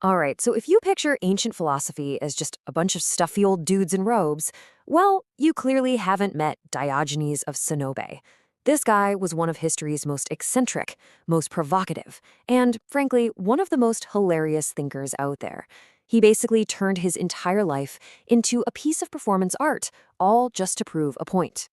All right, so if you picture ancient philosophy as just a bunch of stuffy old dudes in robes, well, you clearly haven't met Diogenes of Sinope. This guy was one of history's most eccentric, most provocative, and, frankly, one of the most hilarious thinkers out there. He basically turned his entire life into a piece of performance art, all just to prove a point.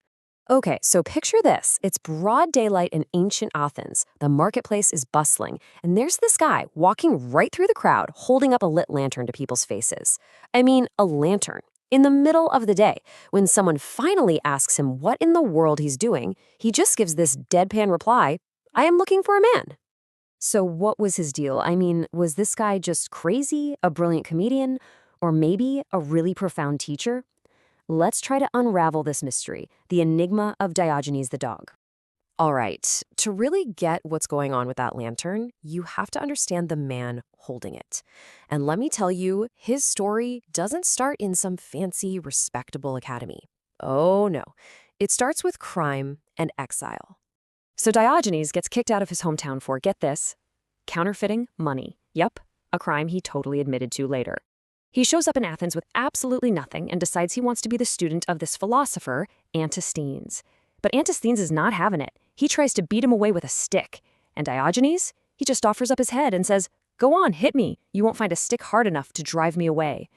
Okay, so picture this. It's broad daylight in ancient Athens. The marketplace is bustling, and there's this guy walking right through the crowd, holding up a lit lantern to people's faces. I mean, a lantern. In the middle of the day, when someone finally asks him what in the world he's doing, he just gives this deadpan reply, I am looking for a man. So what was his deal? I mean, was this guy just crazy, a brilliant comedian, or maybe a really profound teacher? Let's try to unravel this mystery, the enigma of Diogenes the dog. All right, to really get what's going on with that lantern, you have to understand the man holding it. And let me tell you, his story doesn't start in some fancy, respectable academy. Oh no, it starts with crime and exile. So Diogenes gets kicked out of his hometown for, get this, counterfeiting money. Yep, a crime he totally admitted to later. He shows up in Athens with absolutely nothing and decides he wants to be the student of this philosopher, Antisthenes. But Antisthenes is not having it. He tries to beat him away with a stick. And Diogenes? He just offers up his head and says, go on, hit me. You won't find a stick hard enough to drive me away.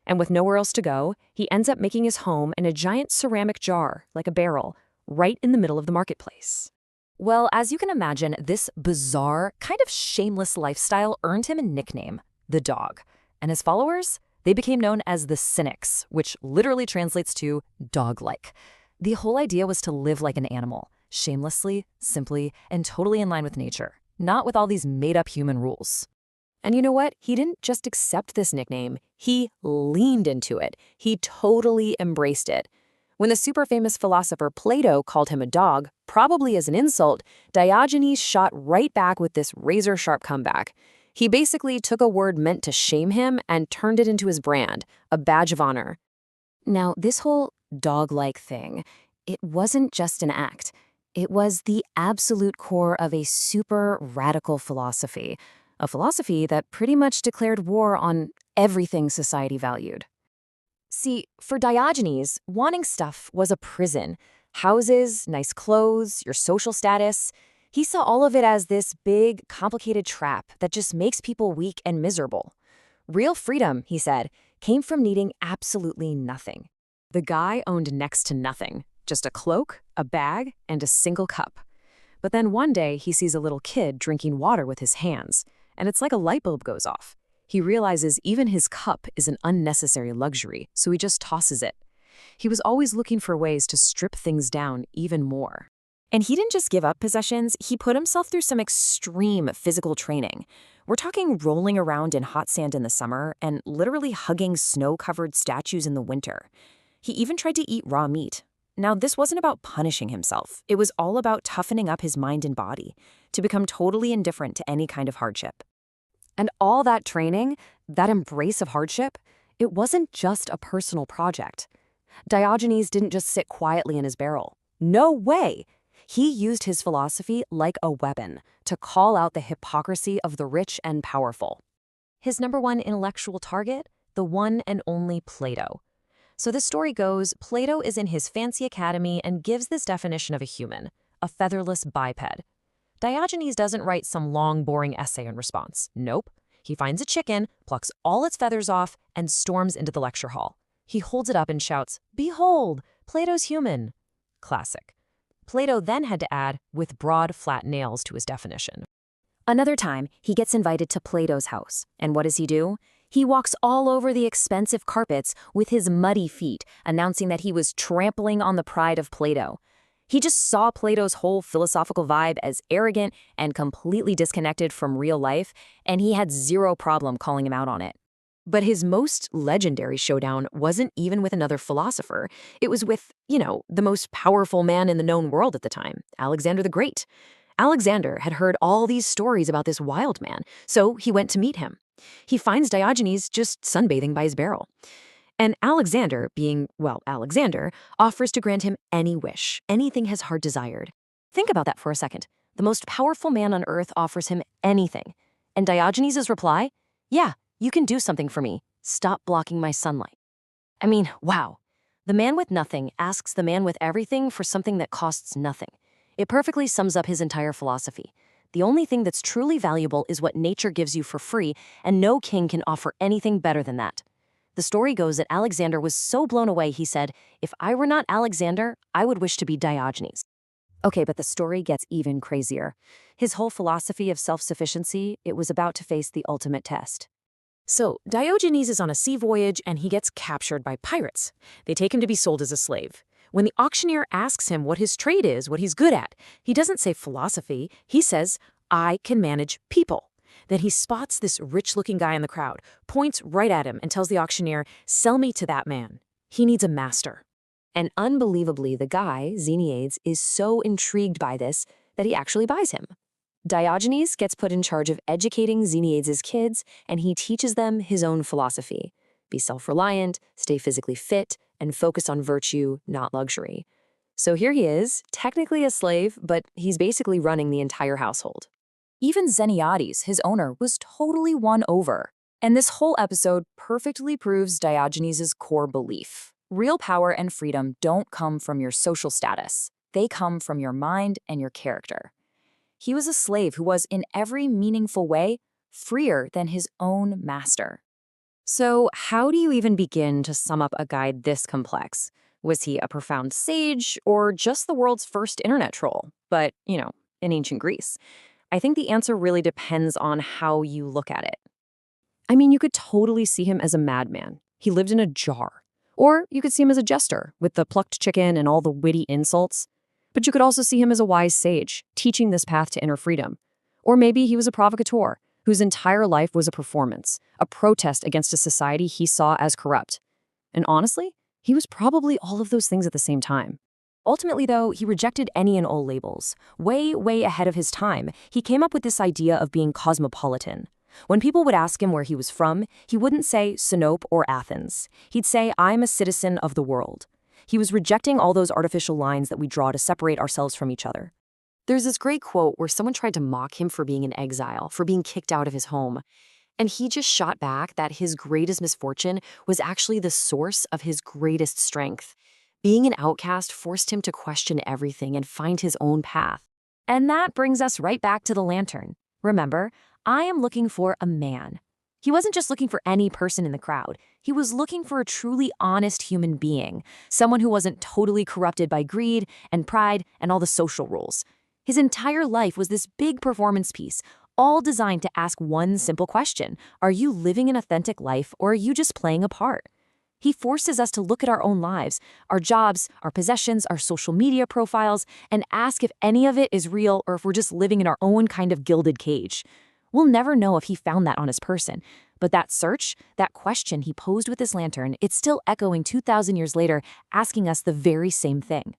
And with nowhere else to go, he ends up making his home in a giant ceramic jar, like a barrel, right in the middle of the marketplace. Well, as you can imagine, this bizarre, kind of shameless lifestyle earned him a nickname, the dog. And his followers? They became known as the Cynics, which literally translates to dog-like. The whole idea was to live like an animal, shamelessly, simply, and totally in line with nature, not with all these made-up human rules. And you know what? He didn't just accept this nickname, he leaned into it. He totally embraced it. When the super famous philosopher Plato called him a dog, probably as an insult, Diogenes shot right back with this razor-sharp comeback. He basically took a word meant to shame him and turned it into his brand, a badge of honor. Now, this whole dog-like thing, it wasn't just an act. It was the absolute core of a super radical philosophy, a philosophy that pretty much declared war on everything society valued. See, for Diogenes, wanting stuff was a prison. Houses, nice clothes, your social status. He saw all of it as this big, complicated trap that just makes people weak and miserable. Real freedom, he said, came from needing absolutely nothing. The guy owned next to nothing, just a cloak, a bag, and a single cup. But then one day he sees a little kid drinking water with his hands, and it's like a light bulb goes off. He realizes even his cup is an unnecessary luxury, so he just tosses it. He was always looking for ways to strip things down even more. And he didn't just give up possessions, he put himself through some extreme physical training. We're talking rolling around in hot sand in the summer and literally hugging snow-covered statues in the winter. He even tried to eat raw meat. Now, this wasn't about punishing himself. It was all about toughening up his mind and body to become totally indifferent to any kind of hardship. And all that training, that embrace of hardship, it wasn't just a personal project. Diogenes didn't just sit quietly in his barrel. No way! He used his philosophy like a weapon to call out the hypocrisy of the rich and powerful. His number one intellectual target? The one and only Plato. So the story goes, Plato is in his fancy academy and gives this definition of a human, a featherless biped. Diogenes doesn't write some long, boring essay in response. Nope. He finds a chicken, plucks all its feathers off, and storms into the lecture hall. He holds it up and shouts, "Behold, Plato's human." Classic. Plato then had to add, with broad, flat nails to his definition. Another time, he gets invited to Plato's house. And what does he do? He walks all over the expensive carpets with his muddy feet, announcing that he was trampling on the pride of Plato. He just saw Plato's whole philosophical vibe as arrogant and completely disconnected from real life, and he had zero problem calling him out on it. But his most legendary showdown wasn't even with another philosopher. It was with, the most powerful man in the known world at the time, Alexander the Great. Alexander had heard all these stories about this wild man, so he went to meet him. He finds Diogenes just sunbathing by his barrel. And Alexander, being, Alexander, offers to grant him any wish, anything his heart desired. Think about that for a second. The most powerful man on earth offers him anything. And Diogenes' reply? Yeah, You can do something for me. Stop blocking my sunlight. I mean, wow. The man with nothing asks the man with everything for something that costs nothing. It perfectly sums up his entire philosophy. The only thing that's truly valuable is what nature gives you for free, and no king can offer anything better than that. The story goes that Alexander was so blown away he said, "If I were not Alexander, I would wish to be Diogenes." Okay, but the story gets even crazier. His whole philosophy of self-sufficiency, it was about to face the ultimate test. So, Diogenes is on a sea voyage and he gets captured by pirates. They take him to be sold as a slave. When the auctioneer asks him what his trade is, what he's good at, he doesn't say philosophy. He says, "I can manage people." Then he spots this rich-looking guy in the crowd, points right at him, and tells the auctioneer, "Sell me to that man. He needs a master." And unbelievably, the guy, Xeniades, is so intrigued by this that he actually buys him. Diogenes gets put in charge of educating Xeniades' kids, and he teaches them his own philosophy. Be self-reliant, stay physically fit, and focus on virtue, not luxury. So here he is, technically a slave, but he's basically running the entire household. Even Xeniades, his owner, was totally won over. And this whole episode perfectly proves Diogenes' core belief. Real power and freedom don't come from your social status. They come from your mind and your character. He was a slave who was, in every meaningful way, freer than his own master. So how do you even begin to sum up a guide this complex? Was he a profound sage or just the world's first internet troll? But, in ancient Greece. I think the answer really depends on how you look at it. I mean, you could totally see him as a madman. He lived in a jar. Or you could see him as a jester, with the plucked chicken and all the witty insults. But you could also see him as a wise sage, teaching this path to inner freedom. Or maybe he was a provocateur, whose entire life was a performance, a protest against a society he saw as corrupt. And honestly, he was probably all of those things at the same time. Ultimately, though, he rejected any and all labels. Way, way ahead of his time, he came up with this idea of being cosmopolitan. When people would ask him where he was from, he wouldn't say Sinope or Athens. He'd say, "I'm a citizen of the world." He was rejecting all those artificial lines that we draw to separate ourselves from each other. There's this great quote where someone tried to mock him for being in exile, for being kicked out of his home. And he just shot back that his greatest misfortune was actually the source of his greatest strength. Being an outcast forced him to question everything and find his own path. And that brings us right back to the lantern. Remember, I am looking for a man. He wasn't just looking for any person in the crowd. He was looking for a truly honest human being, someone who wasn't totally corrupted by greed and pride and all the social rules. His entire life was this big performance piece, all designed to ask one simple question: are you living an authentic life, or are you just playing a part? He forces us to look at our own lives, our jobs, our possessions, our social media profiles, and ask if any of it is real or if we're just living in our own kind of gilded cage. We'll never know if he found that on his person, but that search, that question he posed with his lantern, it's still echoing 2,000 years later, asking us the very same thing.